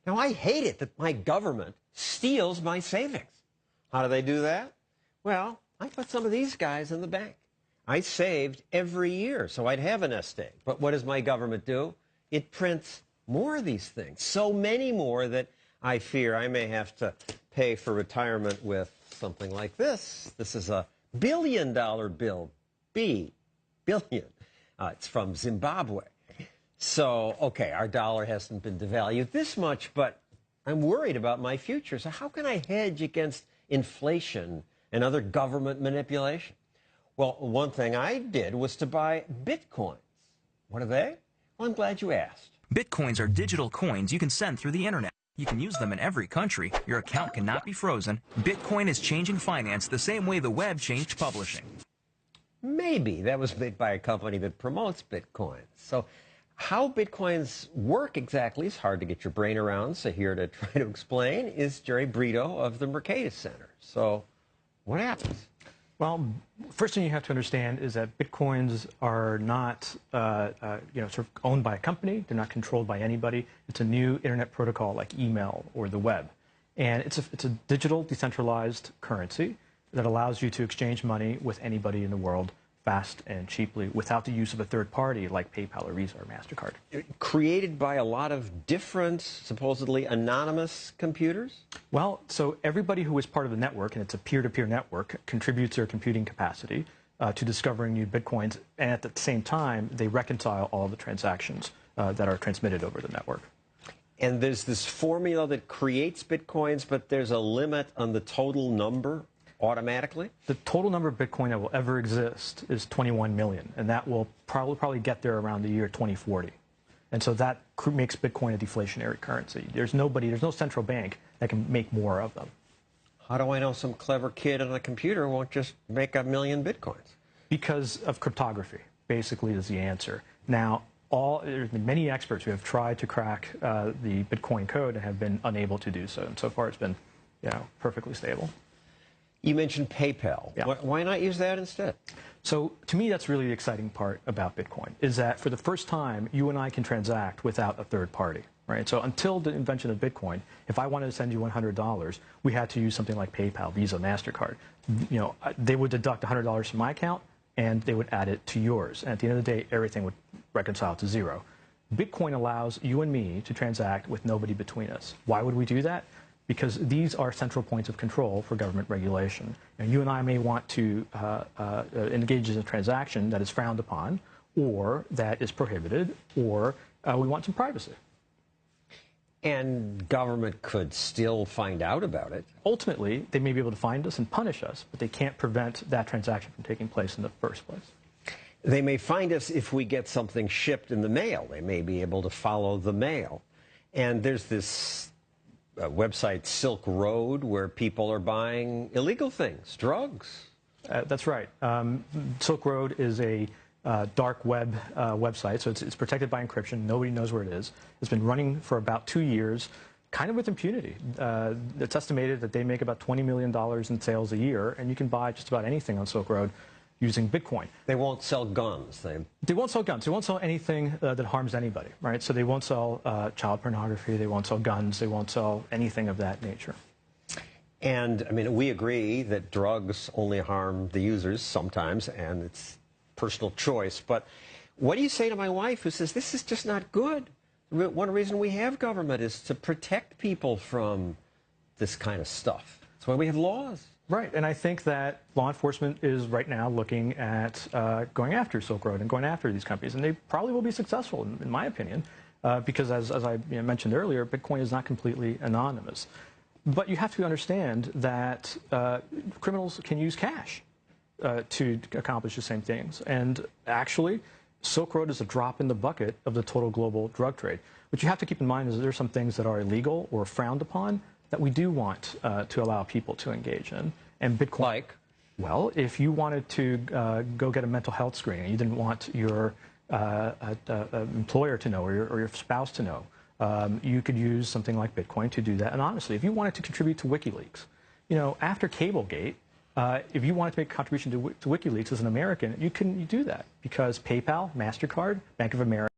Now, I hate it that my government steals my savings. How do they do that? Well, I put some of these guys in the bank. I saved every year, so I'd have a nest egg. But what does my government do? It prints more of these things, so many more that I fear I may have to pay for retirement with something like this. This is a billion-dollar bill, billion. It's from Zimbabwe. So, okay, our dollar hasn't been devalued this much, but I'm worried about my future. So how can I hedge against inflation and other government manipulation? Well, one thing I did was to buy Bitcoins. What are they? Well, I'm glad you asked. Bitcoins are digital coins you can send through the internet. You can use them in every country. Your account cannot be frozen. Bitcoin is changing finance the same way the web changed publishing. Maybe that was made by a company that promotes Bitcoins. So how Bitcoins work exactly is hard to get your brain around. So here to try to explain is Jerry Brito of the Mercatus Center. So what happens? Well, first thing you have to understand is that Bitcoins are not, sort of owned by a company. They're not controlled by anybody. It's a new internet protocol like email or the web. And it's a digital, decentralized currency that allows you to exchange money with anybody in the world fast and cheaply without the use of a third party like PayPal or Visa or MasterCard. Created by a lot of different, supposedly anonymous computers? Well, so everybody who is part of the network, and it's a peer-to-peer network, contributes their computing capacity to discovering new Bitcoins, and at the same time, they reconcile all of the transactions that are transmitted over the network. And there's this formula that creates Bitcoins, but there's a limit on the total number? Automatically? The total number of Bitcoin that will ever exist is 21 million, and that will probably get there around the year 2040. And so that makes Bitcoin a deflationary currency. There's no central bank that can make more of them. How do I know some clever kid on a computer won't just make 1 million Bitcoins? Because of cryptography, basically, is the answer. Now, there's been many experts who have tried to crack the Bitcoin code and have been unable to do so. And so far, it's been, perfectly stable. You mentioned PayPal. Yeah. Why not use that instead? So to me, that's really the exciting part about Bitcoin, is that for the first time, you and I can transact without a third party, right? So until the invention of Bitcoin, if I wanted to send you $100, we had to use something like PayPal, Visa, MasterCard. They would deduct $100 from my account, and they would add it to yours. And at the end of the day, everything would reconcile to zero. Bitcoin allows you and me to transact with nobody between us. Why would we do that? Because these are central points of control for government regulation. And you and I may want to engage in a transaction that is frowned upon, or that is prohibited, or we want some privacy. And government could still find out about it. Ultimately, they may be able to find us and punish us, but they can't prevent that transaction from taking place in the first place. They may find us if we get something shipped in the mail. They may be able to follow the mail. And there's this website Silk Road where people are buying illegal things, drugs. That's right. Silk Road is a dark web website, so it's protected by encryption. Nobody knows where it is. It's been running for about 2 years, kind of with impunity. It's estimated that they make about $20 million in sales a year, and you can buy just about anything on Silk Road using Bitcoin. They won't sell guns. They won't sell guns. They won't sell anything that harms anybody, right? So they won't sell child pornography. They won't sell guns. They won't sell anything of that nature. And, I mean, we agree that drugs only harm the users sometimes, and it's personal choice. But what do you say to my wife who says this is just not good? One reason we have government is to protect people from this kind of stuff. That's why we have laws. Right, and I think that law enforcement is right now looking at going after Silk Road and going after these companies, and they probably will be successful, in my opinion, because as I mentioned earlier, Bitcoin is not completely anonymous. But you have to understand that criminals can use cash to accomplish the same things, and actually, Silk Road is a drop in the bucket of the total global drug trade. What you have to keep in mind is that there are some things that are illegal or frowned upon that we do want to allow people to engage in. And Bitcoin, like? Well, if you wanted to go get a mental health screening, you didn't want your employer to know or your spouse to know, you could use something like Bitcoin to do that anonymously. If you wanted to contribute to WikiLeaks, after Cablegate, if you wanted to make a contribution to WikiLeaks as an American, you couldn't do that because PayPal, MasterCard, Bank of America,